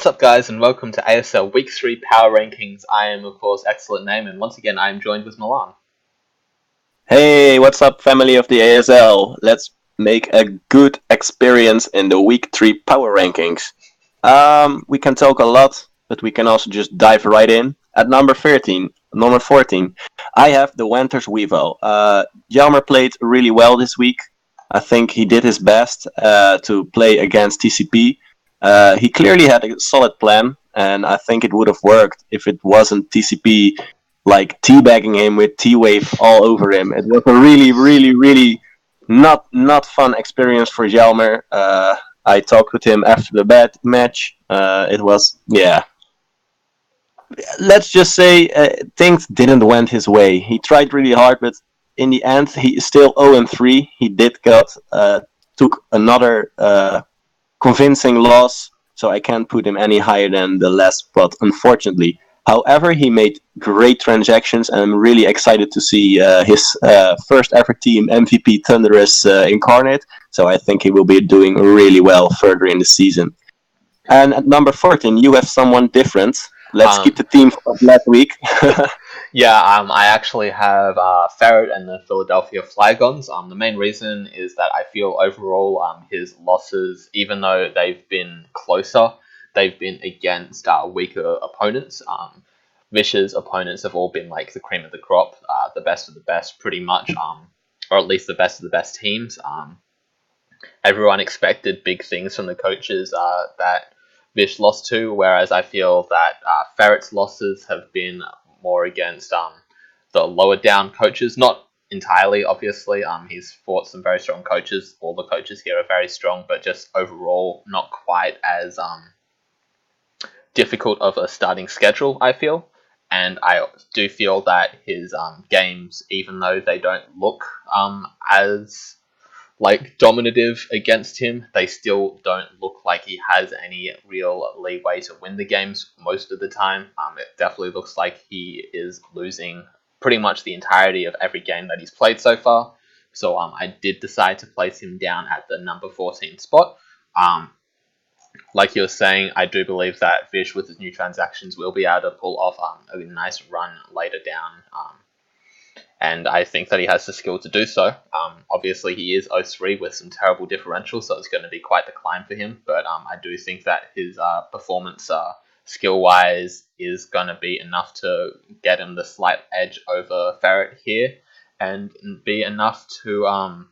What's up, guys, and welcome to ASL Week 3 Power Rankings. I am, of course, Excellent Name, and once again, I am joined with Milan. Hey, what's up, family of the ASL? Let's make a good experience in the Week 3 Power Rankings. We can talk a lot, but we can also just dive right in. At number 14, I have the Winters Weevil. Jelmer played really well this week. I think he did his best to play against TCP. He clearly had a solid plan, and I think it would have worked if it wasn't TCP like teabagging him with T-Wave all over him. It was a really not fun experience for Jelmer. I talked with him after the bad match. It was, let's just say things didn't went his way. He tried really hard, but in the end, he is still 0-3. He took another convincing loss, so I can't put him any higher than the last spot, unfortunately. However, he made great transactions, and I'm really excited to see his first ever team MVP Thunderous incarnate. So I think he will be doing really well further in the season. And at number 14, you have someone different. Let's keep the team of last week. I actually have Ferret and the Philadelphia Flygons. The main reason is that I feel overall his losses, even though they've been closer, they've been against weaker opponents. Vish's opponents have all been like the cream of the crop, the best of the best, pretty much, or at least the best of the best teams. Everyone expected big things from the coaches that Vish lost to, whereas I feel that Ferret's losses have been more against the lower down coaches. Not entirely, obviously. He's fought some very strong coaches. All the coaches here are very strong, but just overall not quite as difficult of a starting schedule, I feel. And I do feel that his games, even though they don't look as like dominative against him, they still don't look like he has any real leeway to win the games most of the time. It definitely looks like he is losing pretty much the entirety of every game that he's played so far. So I did decide to place him down at the number 14 spot. Like you were saying, I do believe that Vish, with his new transactions, will be able to pull off a nice run later down. And I think that he has the skill to do so. Obviously, he is 0-3 with some terrible differentials, so it's going to be quite the climb for him. But I do think that his performance, skill-wise, is going to be enough to get him the slight edge over Ferret here, and be enough to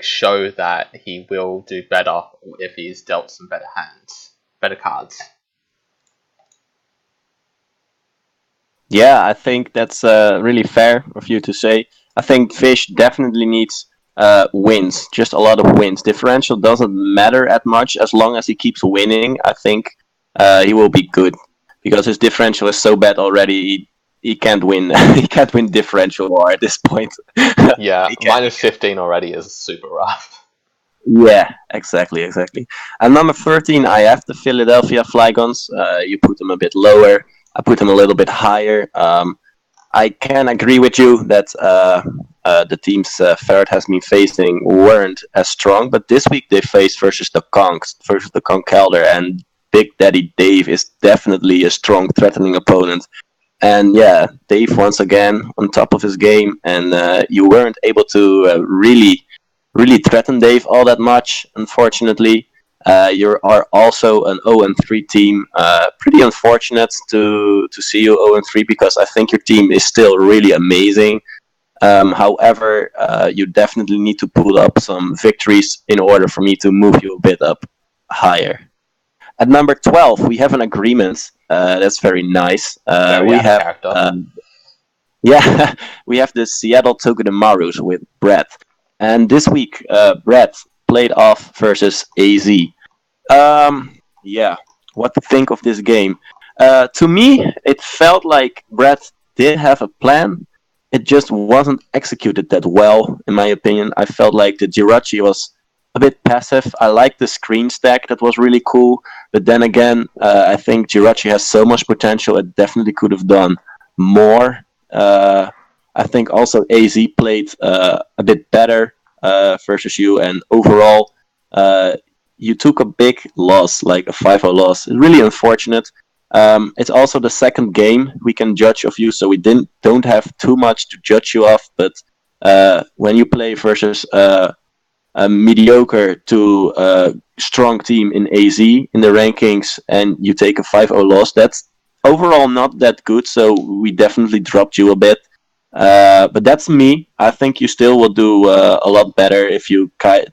show that he will do better if he's dealt some better cards. Yeah, I think that's really fair of you to say. I think Fish definitely needs wins, just a lot of wins. Differential doesn't matter at much as long as he keeps winning. I think he will be good because his differential is so bad already. He can't win. He can't win differential war at this point. Yeah, minus 15 already is super rough. Yeah, exactly. At number 13, I have the Philadelphia Flygons. You put them a bit lower. I put them a little bit higher. I can agree with you that the teams Ferret has been facing weren't as strong, but this week they faced versus the Conkalder, and Big Daddy Dave is definitely a strong, threatening opponent. And yeah, Dave once again on top of his game, and you weren't able to really threaten Dave all that much, unfortunately. You are also an 0-3 team. Pretty unfortunate to see you 0-3 because I think your team is still really amazing. However, you definitely need to pull up some victories in order for me to move you a bit up higher. At number 12, we have an agreement. That's very nice. We have we have the Seattle Togedemaru's with Brett. And this week, Brett played off versus AZ. What to think of this game? To me, it felt like Brett did have a plan. It just wasn't executed that well, in my opinion. I felt like the Jirachi was a bit passive. I liked the screen stack, that was really cool. But then again, I think Jirachi has so much potential, it definitely could have done more. I think also AZ played a bit better versus you, and overall, you took a big loss, like a 5-0 loss. It's really unfortunate. It's also the second game we can judge of you, so we don't have too much to judge you of. But when you play versus a mediocre to strong team in AZ in the rankings, and you take a 5-0 loss, that's overall not that good. So we definitely dropped you a bit. But that's me. I think you still will do a lot better if you try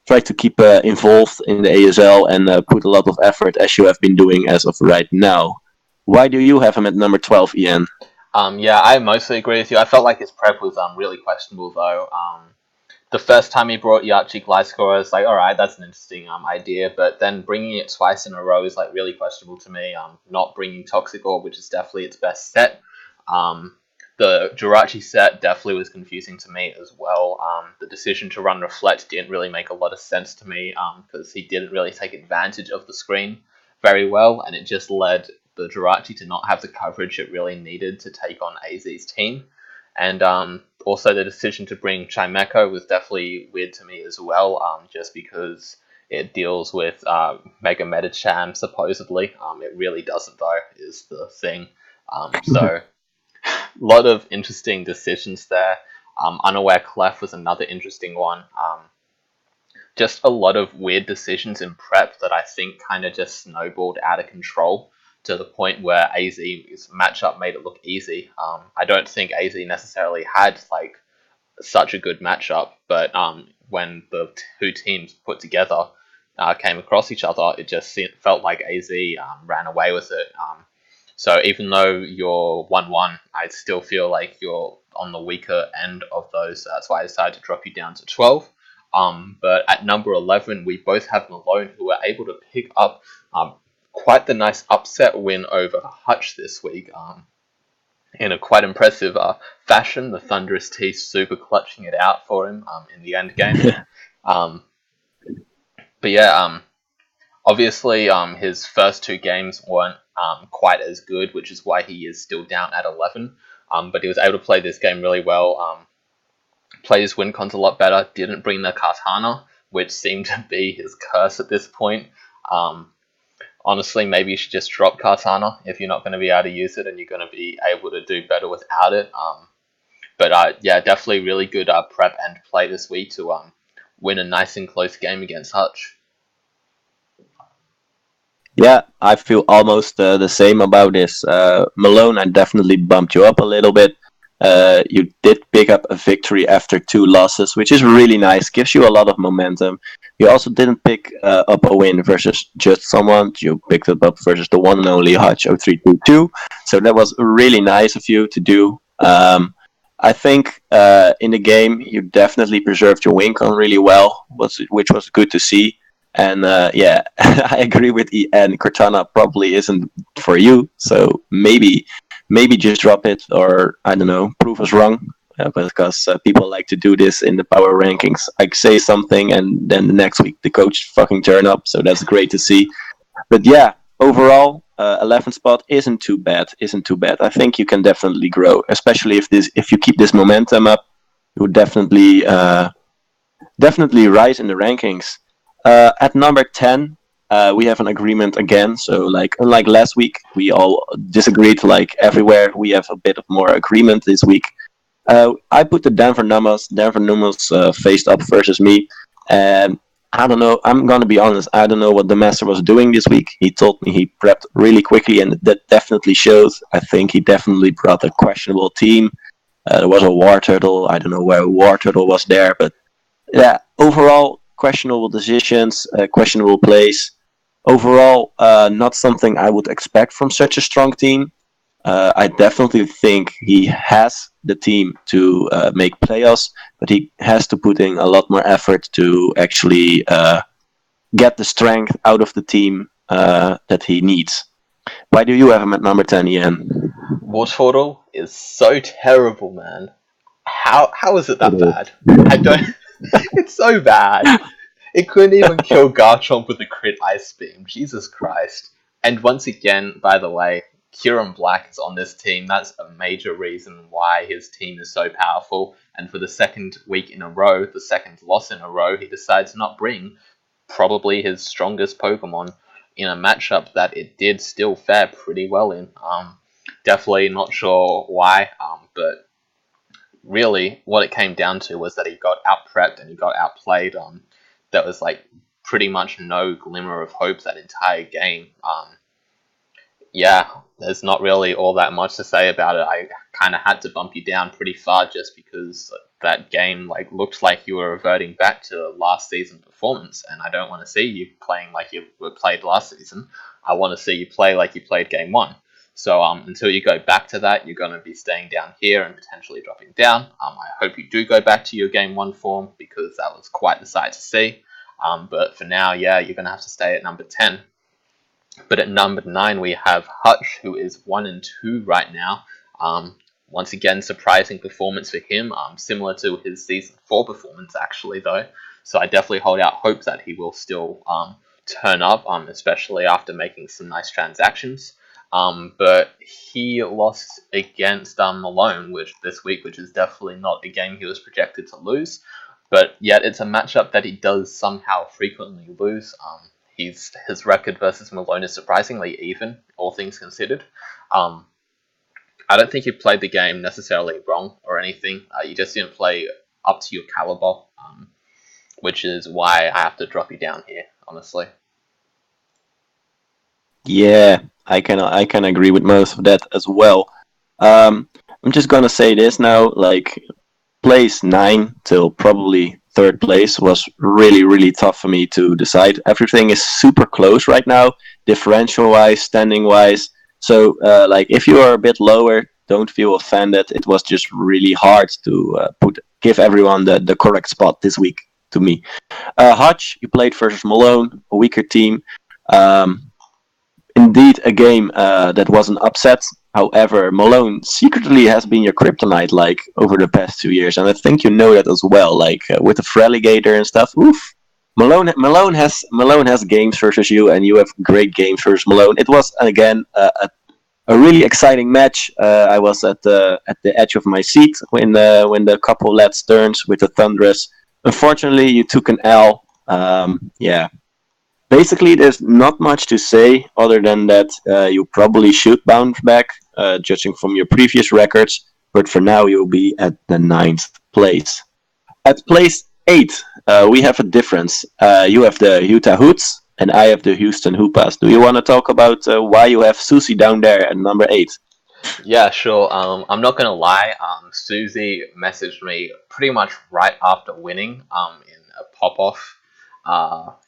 to keep involved in the ASL and put a lot of effort as you have been doing as of right now. Why do you have him at number 12, Ian? Yeah, I mostly agree with you. I felt like his prep was really questionable though. The first time he brought Yachi Glycor, I was like, all right, that's an interesting idea, but then bringing it twice in a row is like really questionable to me. Not bringing Toxic Orb, which is definitely its best set. The Jirachi set definitely was confusing to me as well. The decision to run Reflect didn't really make a lot of sense to me because he didn't really take advantage of the screen very well, and it just led the Jirachi to not have the coverage it really needed to take on AZ's team. And also the decision to bring Chimeco was definitely weird to me as well, just because it deals with Mega Metacham, supposedly. It really doesn't, though, is the thing. So a lot of interesting decisions there. Unaware Clef was another interesting one. Just a lot of weird decisions in prep that I think kind of just snowballed out of control to the point where AZ's matchup made it look easy. I don't think AZ necessarily had like such a good matchup, but when the two teams put together came across each other, it just felt like AZ ran away with it. So even though you're 1-1, I still feel like you're on the weaker end of those. That's why I decided to drop you down to 12. But at number 11, we both have Malone, who were able to pick up quite the nice upset win over Hutch this week. In a quite impressive fashion, the Thunderous T super clutching it out for him in the end game. But yeah, obviously his first two games weren't quite as good, which is why he is still down at 11. But he was able to play this game really well. Play his win cons a lot better. Didn't bring the Katana, which seemed to be his curse at this point. Honestly, maybe you should just drop Katana if you're not going to be able to use it and you're going to be able to do better without it. But yeah, definitely really good prep and play this week to win a nice and close game against Hutch. Yeah, I feel almost the same about this. Malone, I definitely bumped you up a little bit. You did pick up a victory after two losses, which is really nice. Gives you a lot of momentum. You also didn't pick up a win versus just someone. You picked it up versus the one and only Hutch 0322. So that was really nice of you to do. I think in the game you definitely preserved your win con really well, which was good to see. And yeah, I agree with Ian. Cortana probably isn't for you, so maybe just drop it, or I don't know, prove us wrong. Because people like to do this in the power rankings. I say something, and then the next week the coach fucking turn up. So that's great to see. But yeah, overall, 11th spot isn't too bad. Isn't too bad. I think you can definitely grow, especially if you keep this momentum up. You would definitely rise in the rankings. At number 10, we have an agreement again. So, like, unlike last week, we all disagreed. Like everywhere, we have a bit of more agreement this week. I put the Denver Numbers. Denver Numbers faced up versus me, and I don't know. I'm gonna be honest. I don't know what the master was doing this week. He told me he prepped really quickly, and that definitely shows. I think he definitely brought a questionable team. There was a War Turtle. I don't know where War Turtle was there, but yeah, overall questionable decisions, questionable plays. Overall, not something I would expect from such a strong team. I definitely think he has the team to make playoffs, but he has to put in a lot more effort to actually get the strength out of the team that he needs. Why do you have him at number 10, Ian? War Turtle is so terrible, man. How is it that bad? I don't. It's so bad. It couldn't even kill Garchomp with a crit ice beam. Jesus Christ. And once again, by the way, Kieran Black is on this team. That's a major reason why his team is so powerful. And for the second week in a row, the second loss in a row, he decides to not bring probably his strongest Pokemon in a matchup that it did still fare pretty well in. Definitely not sure why, but really what it came down to was that he got out-prepped and he got outplayed. There was like pretty much no glimmer of hope that entire game. Yeah, there's not really all that much to say about it. I kind of had to bump you down pretty far just because that game like looked like you were reverting back to last season performance, and I don't want to see you playing like you were played last season. I want to see you play like you played game one. So until you go back to that, you're going to be staying down here and potentially dropping down. I hope you do go back to your game one form because that was quite the sight to see. But for now, yeah, you're going to have to stay at number 10. But at number 9, we have Hutch, who is 1-2 right now. Once again, surprising performance for him, similar to his Season 4 performance, actually, though. So I definitely hold out hope that he will still turn up, especially after making some nice transactions. But he lost against Malone this week, which is definitely not a game he was projected to lose. But yet it's a matchup that he does somehow frequently lose. His record versus Malone is surprisingly even, all things considered. I don't think you played the game necessarily wrong or anything. You just didn't play up to your caliber, which is why I have to drop you down here, honestly. Yeah, I can agree with most of that as well. I'm just gonna say this now, like place 9 till probably third place was really tough for me to decide. Everything is super close right now, differential wise, standing wise. So like if you are a bit lower, don't feel offended. It was just really hard to give everyone the correct spot this week to me. Hutch, you played versus Malone, a weaker team. Indeed, a game that was an upset. However, Malone secretly has been your kryptonite, like over the past 2 years, and I think you know that as well. Like with the Freligator and stuff. Oof, Malone has games versus you, and you have great games versus Malone. It was again a really exciting match. I was at the edge of my seat when the couple led turns with the Thunderous. Unfortunately, you took an L. Yeah. Basically, there's not much to say other than that you probably should bounce back, judging from your previous records. But for now, you'll be at the 9th place. At place 8, we have a difference. You have the Utah Hoots, and I have the Houston Hoopas. Do you want to talk about why you have Susie down there at number 8? Yeah, sure. I'm not gonna lie. Susie messaged me pretty much right after winning. In a pop off.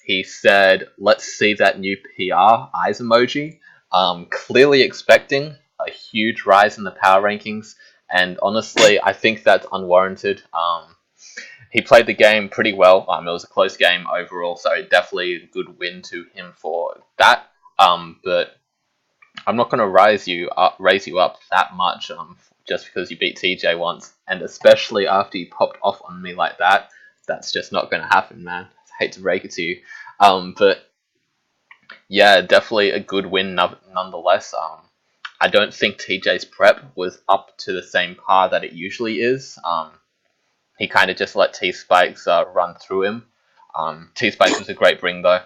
He said, "Let's see that new PR eyes emoji." Clearly expecting a huge rise in the power rankings, and honestly, I think that's unwarranted. He played the game pretty well. It was a close game overall, so definitely a good win to him for that. But I'm not going to raise you up that much just because you beat TJ once, and especially after you popped off on me like that. That's just not going to happen, man. I hate to break it to you. But yeah, definitely a good win nonetheless. I don't think TJ's prep was up to the same par that it usually is. He kind of just let T-Spikes run through him. T-Spikes was a great bring though,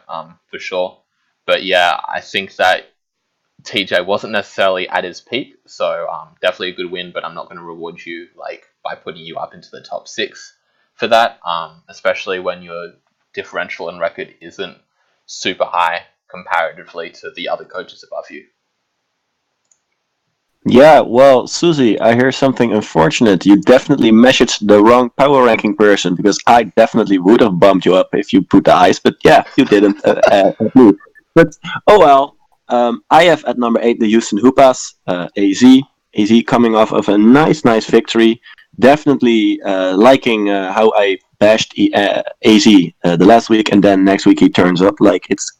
for sure. But yeah, I think that TJ wasn't necessarily at his peak, so definitely a good win, but I'm not going to reward you like by putting you up into the top 6 for that, especially when your differential and record isn't super high comparatively to the other coaches above you. Yeah, well, Susie, I hear something unfortunate. You definitely messaged the wrong power ranking person because I definitely would have bumped you up if you put the ice, but yeah, you didn't. But oh well. I have at number 8 the Houston Hoopas, AZ. AZ coming off of a nice victory. Definitely liking how I bashed AZ the last week, and then next week he turns up. Like it's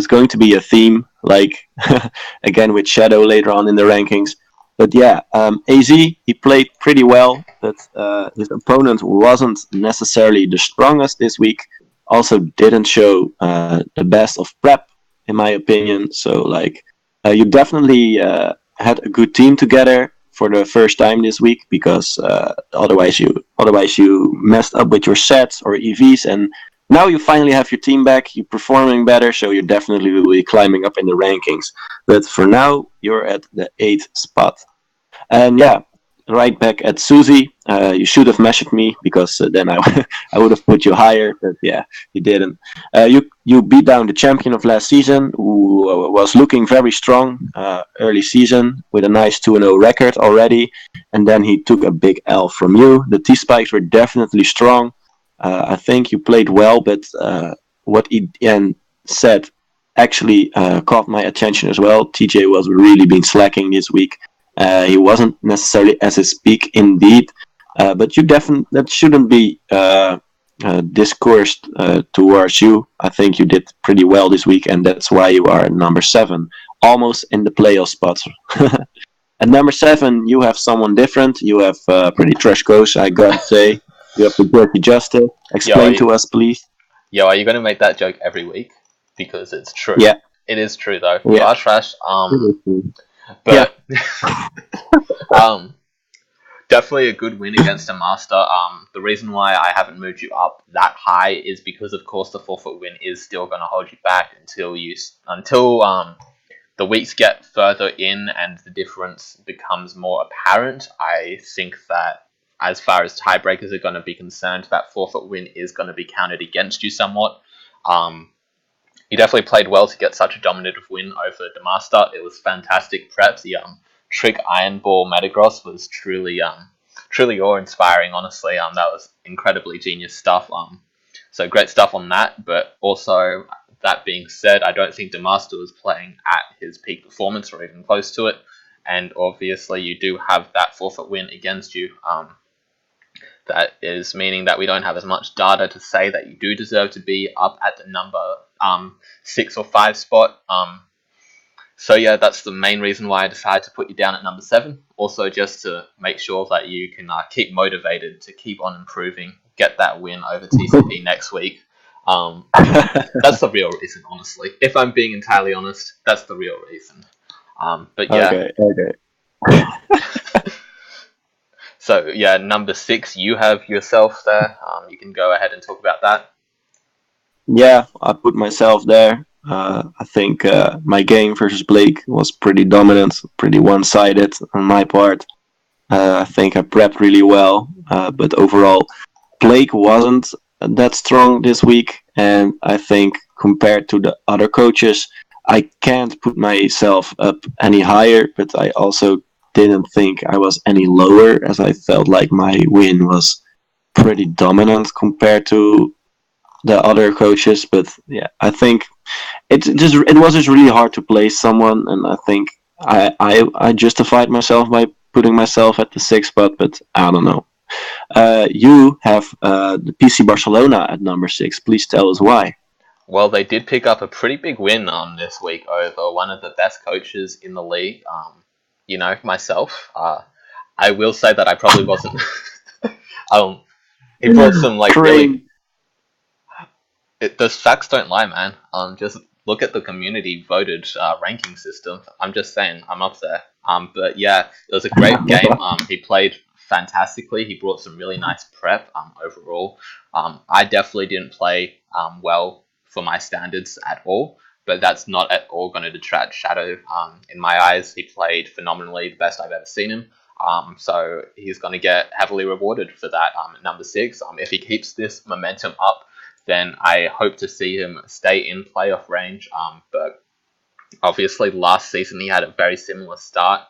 going to be a theme. Like again with Shadow later on in the rankings. But yeah, AZ he played pretty well, but his opponent wasn't necessarily the strongest this week. Also didn't show the best of prep in my opinion. So like you definitely had a good team together for the first time this week, because otherwise you messed up with your sets or EVs, and now you finally have your team back. You're performing better, so you definitely will be climbing up in the rankings. But for now, you're at the 8th spot. And yeah, right back at Susie. You should have messaged me, because then I would have put you higher. But yeah, you didn't. You beat down the champion of last season, who was looking very strong early season with a nice 2-0 record already, and then he took a big L from you. The T spikes were definitely strong. I think you played well, but what Ian said actually caught my attention as well. TJ was really been slacking this week. He wasn't necessarily as his peak indeed, but you definitely that shouldn't be discoursed towards you. I think you did pretty well this week, and that's why you are at number 7, almost in the playoff spots. At number 7, you have someone different. You have pretty trash coach, I gotta say. You have the Dirty Justice. Explain to us, please. Yo, are you going to make that joke every week? Because it's true. Yeah. It is true, though. Yeah. You are trash. But definitely a good win against a master. The reason why I haven't moved you up that high is because, of course, the forfeit win is still going to hold you back until the weeks get further in and the difference becomes more apparent. I think that as far as tiebreakers are going to be concerned, that forfeit win is going to be counted against you somewhat. You definitely played well to get such a dominative win over the master. It was fantastic prep. The trick iron ball Metagross was truly awe-inspiring, honestly. That was incredibly genius stuff. So great stuff on that. But also, that being said, I don't think the master was playing at his peak performance or even close to it. And obviously, you do have that forfeit win against you. That is meaning that we don't have as much data to say that you do deserve to be up at the number 6 or 5 spot. So yeah, that's the main reason why I decided to put you down at number 7. Also, just to make sure that you can keep motivated to keep on improving, get that win over TCP next week. That's the real reason, honestly. If I'm being entirely honest, that's the real reason. But yeah. Okay. So yeah, number 6, you have yourself there. You can go ahead and talk about that. Yeah, I put myself there. I think my game versus Blake was pretty dominant, pretty one-sided on my part. I think I prepped really well, but overall, Blake wasn't that strong this week, and I think compared to the other coaches, I can't put myself up any higher, but I also didn't think I was any lower, as I felt like my win was pretty dominant compared to the other coaches. But yeah, I think it was just really hard to place someone, and I think I justified myself by putting myself at the 6th spot, but I don't know. You have the PC Barcelona at number 6. Please tell us why. Well, they did pick up a pretty big win this week over one of the best coaches in the league. Myself. I will say that I probably wasn't. He brought some really. The facts don't lie, man. Just look at the community voted ranking system. I'm just saying, I'm up there. But yeah, it was a great game. He played fantastically. He brought some really nice prep. Overall, I definitely didn't play well for my standards at all. But that's not at all going to detract Shadow. In my eyes, he played phenomenally, the best I've ever seen him. So he's going to get heavily rewarded for that at number 6. If he keeps this momentum up, then I hope to see him stay in playoff range. But obviously last season he had a very similar start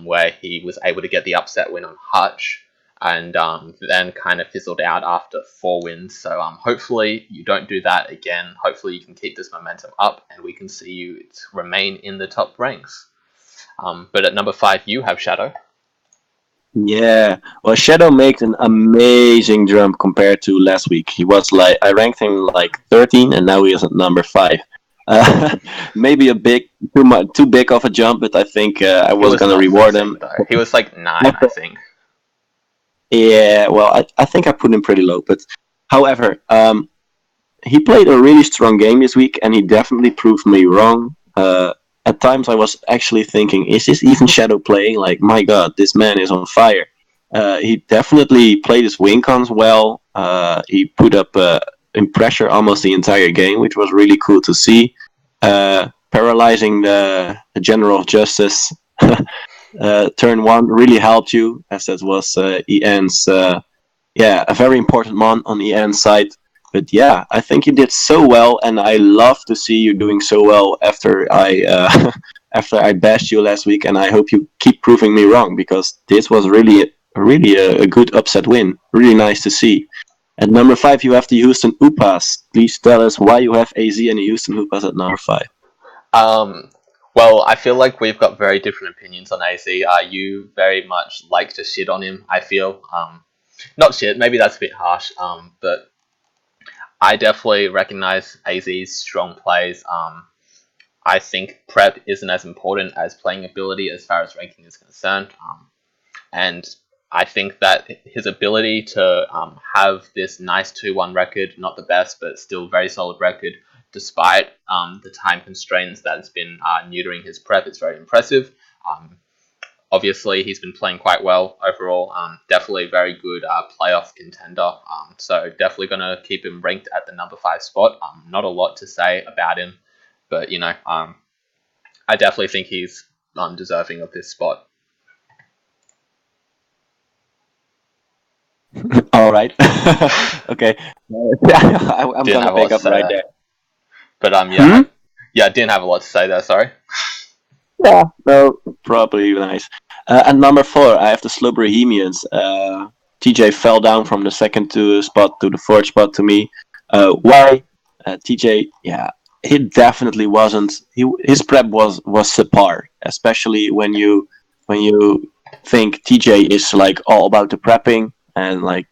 where he was able to get the upset win on Hutch and then kind of fizzled out after 4 wins. So hopefully you don't do that again. Hopefully you can keep this momentum up and we can see you remain in the top ranks. But at number 5, you have Shadow. Yeah, well, Shadow made an amazing jump compared to last week. He was I ranked him like 13, and now he is at number 5. Maybe too big of a jump, but I think I was going to reward him. He was like 9, I think. Yeah, well, I think I put him pretty low, but however, he played a really strong game this week, and he definitely proved me wrong. at times I was actually thinking, is this even shadow playing? Like, my God, this man is on fire. He definitely played his win cons well. He put up in pressure almost the entire game, which was really cool to see. Paralyzing the General of Justice turn one really helped you, as that was EN's a very important one on EN's side. But yeah, I think you did so well, and I love to see you doing so well after I after I bashed you last week. And I hope you keep proving me wrong, because this was really a good upset win. Really nice to see. At number 5, you have the Houston Upas. Please tell us why you have AZ and the Houston Upas at number 5. Um, well, I feel like we've got very different opinions on AC. You very much like to shit on him, I feel. Not shit, maybe that's a bit harsh, but I definitely recognize AZ's strong plays. I think prep isn't as important as playing ability as far as ranking is concerned. And I think that his ability to have this nice 2-1 record, not the best, but still very solid record, despite the time constraints that's been neutering his prep, is very impressive. Obviously, he's been playing quite well overall. Definitely a very good playoff contender. So definitely going to keep him ranked at the number 5 spot. Not a lot to say about him, but I definitely think he's deserving of this spot. All right. Okay. I'm Didn't gonna have a lot pick to up say right there, there. but Hmm? yeah, I didn't have a lot to say there. Sorry. Yeah. No, probably nice. At number 4, I have the Slow Bohemians. TJ fell down from the second to spot to the fourth spot to me. Why? TJ, yeah, he definitely wasn't. His prep was subpar, especially when you think TJ is like all about the prepping, and like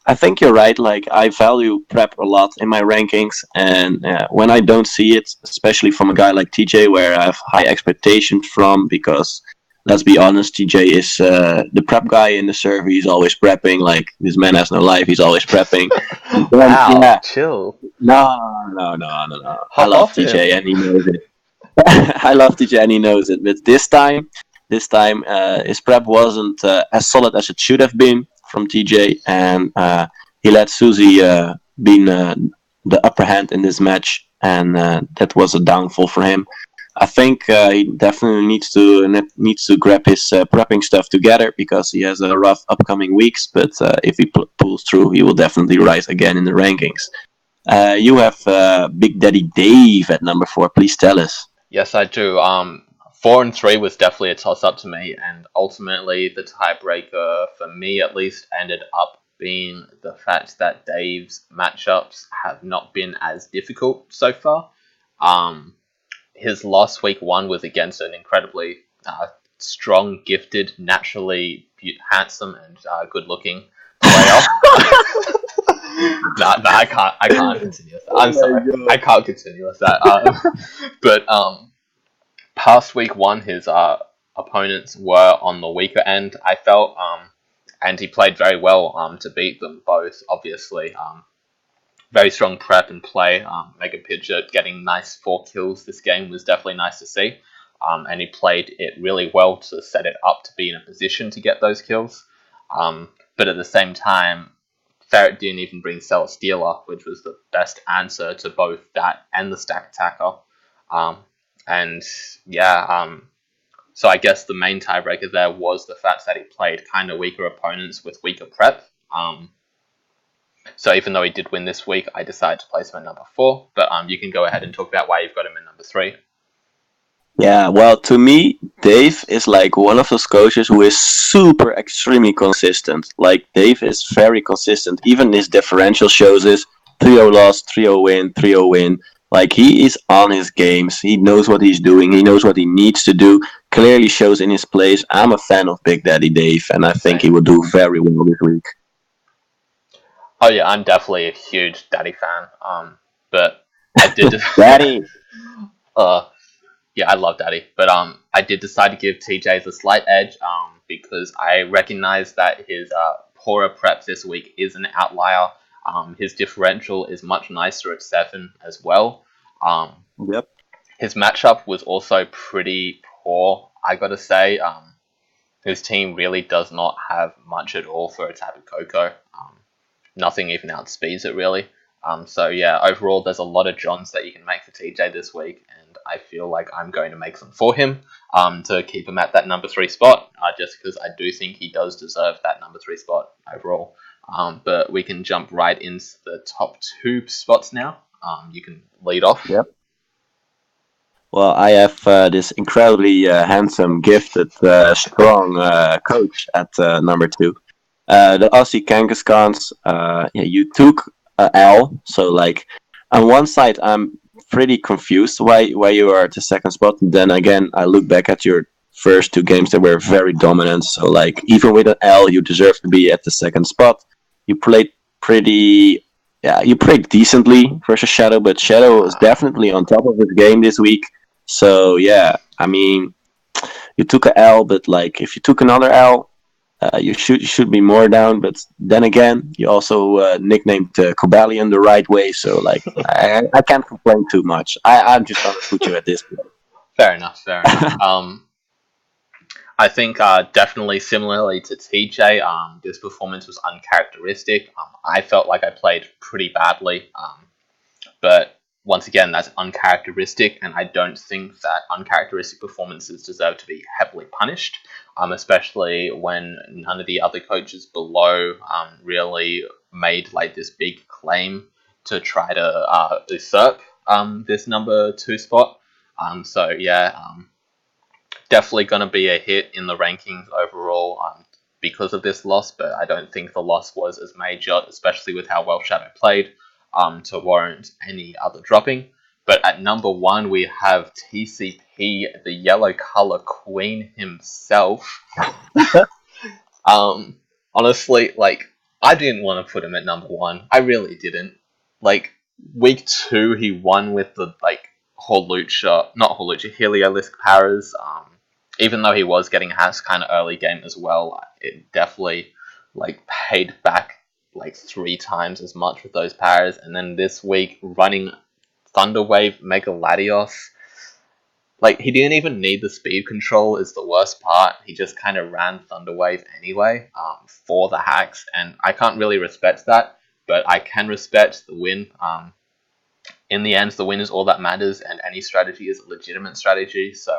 I think you're right. Like, I value prep a lot in my rankings, and when I don't see it, especially from a guy like TJ, where I have high expectations from, because let's be honest, TJ is the prep guy in the server. He's always prepping. Like, this man has no life. He's always prepping. And then, Wow, yeah, chill. no. I Hop love off him. TJ, and he knows it. I love TJ, and he knows it. But this time, his prep wasn't as solid as it should have been from TJ, and he let Susie being the upper hand in this match, and that was a downfall for him. I think he definitely needs to grab his prepping stuff together, because he has a rough upcoming weeks. But if he pulls through, he will definitely rise again in the rankings. You have Big Daddy Dave at number 4. Please tell us. Yes, I do. 4 and 3 was definitely a toss up to me, and ultimately the tiebreaker for me, at least, ended up being the fact that Dave's matchups have not been as difficult so far. Um, his loss week 1 was against an incredibly strong, gifted, naturally handsome, and good-looking player. No, I can't continue with that. I'm sorry, I can't continue with that. But past week 1, his opponents were on the weaker end, I felt, and he played very well to beat them both. Obviously, very strong prep and play. Mega Pidgeot getting nice 4 kills this game was definitely nice to see. And he played it really well to set it up to be in a position to get those kills. But at the same time, Ferret didn't even bring Celesteela, which was the best answer to both that and the stack attacker. And yeah, so I guess the main tiebreaker there was the fact that he played kind of weaker opponents with weaker prep. So even though he did win this week, I decided to place him at number 4. But you can go ahead and talk about why you've got him in number 3. Yeah, well, to me, Dave is like one of those coaches who is super extremely consistent. Like, Dave is very consistent. Even his differential shows this 3-0 loss, 3-0 win, 3-0 win. Like, he is on his games. He knows what he's doing. He knows what he needs to do. Clearly shows in his plays. I'm a fan of Big Daddy Dave, and I think he Same. will do very well this week. Oh yeah, I'm definitely a huge Daddy fan. But I did. Daddy! uh, yeah, I love Daddy, but I did decide to give TJ the slight edge because I recognize that his poorer prep this week is an outlier. His differential is much nicer at 7 as well. Um, Yep. his matchup was also pretty poor, I gotta say. His team really does not have much at all for a Tapu Koko. Nothing even outspeeds it, really. So yeah, overall, there's a lot of Johns that you can make for TJ this week, and I feel like I'm going to make some for him to keep him at that number 3 spot, just because I do think he does deserve that number 3 spot overall. But we can jump right into the top 2 spots now. You can lead off. Yep. Well, I have this incredibly handsome, gifted, strong coach at number 2. The Aussie Kangaskhan's, you took L. So, like, on one side, I'm pretty confused why you are at the second spot. And then again, I look back at your first 2 games that were very dominant. So, like, even with an L, you deserve to be at the second spot. You played you played decently versus Shadow, but Shadow was definitely on top of his game this week. So, yeah, I mean, you took a L, but, like, if you took another L, you should be more down, but then again, you also nicknamed Kobalion the right way, so like I can't complain too much. I'm just gonna put you at this point. Fair enough. I think definitely similarly to TJ, this performance was uncharacteristic. I felt like I played pretty badly, but once again, that's uncharacteristic, and I don't think that uncharacteristic performances deserve to be heavily punished, especially when none of the other coaches below really made like this big claim to try to usurp this number 2 spot. So yeah, definitely going to be a hit in the rankings overall because of this loss, but I don't think the loss was as major, especially with how well Shadow played, to warrant any other dropping. But at number 1, we have TCP, the yellow color queen himself. Honestly, like, I didn't want to put him at number 1. I really didn't. Like, week 2, he won with the, like, Heliolisk Paras. Even though he was getting hacks kind of early game as well, it definitely, like, paid back, like, 3 times as much with those Paras. And then this week, running Thunderwave Mega Latios, like, he didn't even need the speed control is the worst part. He just kind of ran Thunderwave anyway for the hacks, and I can't really respect that, but I can respect the win. In the end, the win is all that matters, and any strategy is a legitimate strategy, so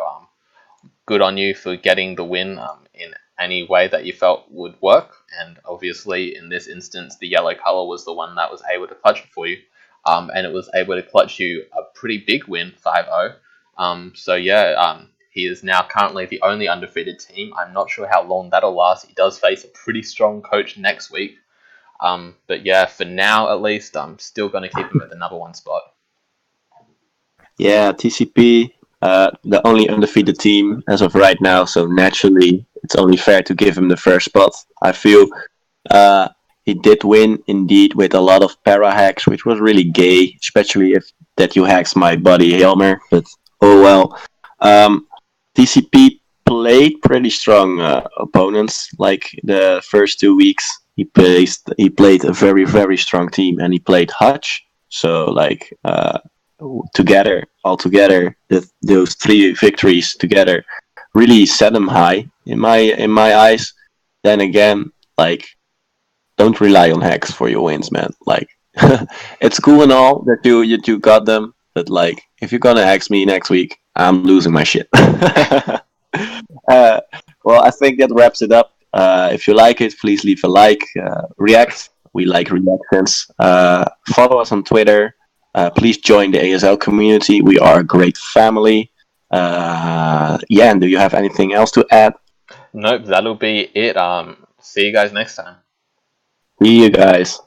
good on you for getting the win in any way that you felt would work, and obviously in this instance, the yellow color was the one that was able to clutch it for you, and it was able to clutch you a pretty big win, 5-0. So yeah, he is now currently the only undefeated team. I'm not sure how long that'll last. He does face a pretty strong coach next week. But yeah, for now at least, I'm still going to keep him at the number 1 spot. Yeah, TCP, the only undefeated team as of right now, so naturally it's only fair to give him the first spot. I feel he did win indeed with a lot of para hacks, which was really gay, especially if that you hacks my buddy Helmer, but oh well. TCP played pretty strong opponents. Like the first 2 weeks, he played a very, very strong team, and he played Hutch. So like all together, those 3 victories together really set him high in my eyes. Then again, like, don't rely on hacks for your wins, man. Like, it's cool and all that you got them, but like, if you're gonna ask me next week, I'm losing my shit. Well, I think that wraps it up. If you like it, please leave a like, react. We like reactions. Follow us on Twitter. Please join the ASL community. We are a great family. And do you have anything else to add? Nope, that'll be it. See you guys next time. See you guys.